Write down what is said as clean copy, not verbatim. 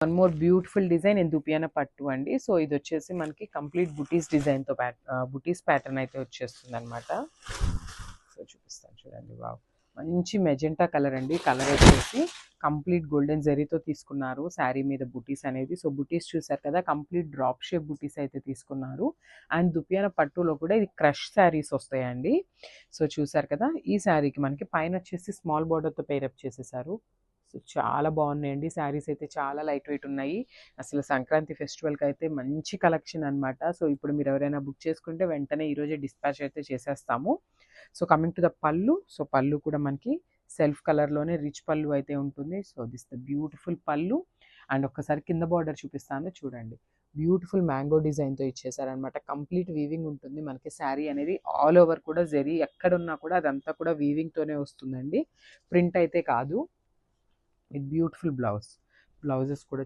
One more beautiful design in దుపియానా పట్టు అండి. సో ఇది వచ్చేసి మనకి కంప్లీట్ బుటీస్ డిజైన్తో బుటీస్ ప్యాటర్న్ అయితే వచ్చేస్తుంది అనమాట. సో చూపిస్తాను చూడండి. వావ్, మంచి మెజెంటా కలర్ అండి. కలర్ వచ్చేసి కంప్లీట్ గోల్డెన్ జరీతో తీసుకున్నారు శారీ మీద బుటీస్ అనేది. సో బుటీస్ చూసారు కదా, కంప్లీట్ డ్రాప్ షేప్ బుటీస్ అయితే తీసుకున్నారు. అండ్ దుపియానా పట్టులో కూడా ఇది క్రష్ శారీస్ వస్తాయండి. సో చూసారు కదా, ఈ శారీకి మనకి పైన వచ్చేసి స్మాల్ బార్డర్తో పేరప్ చేసేసారు. సో చాలా బాగున్నాయండి శారీస్ అయితే, చాలా లైట్ వెయిట్ ఉన్నాయి. అసలు సంక్రాంతి ఫెస్టివల్కి అయితే మంచి కలెక్షన్ అనమాట. సో ఇప్పుడు మీరు ఎవరైనా బుక్ చేసుకుంటే వెంటనే ఈరోజే డిస్పాచ్ అయితే చేసేస్తాము. సో కమింగ్ టు ద పళ్ళు. సో పళ్ళు కూడా మనకి సెల్ఫ్ కలర్లోనే రిచ్ పళ్ళు అయితే ఉంటుంది. సో దిస్ ద బ్యూటిఫుల్ పళ్ళు. అండ్ ఒక్కసారి కింద బార్డర్ చూపిస్తాను చూడండి. బ్యూటిఫుల్ మ్యాంగో డిజైన్తో ఇచ్చేసారనమాట. కంప్లీట్ వీవింగ్ ఉంటుంది మనకి శారీ అనేది. ఆల్ ఓవర్ కూడా జరీ ఎక్కడున్నా కూడా అదంతా కూడా వీవింగ్తోనే వస్తుందండి, ప్రింట్ అయితే కాదు. విత్ బ్యూటిఫుల్ బ్లౌజెస్ కూడా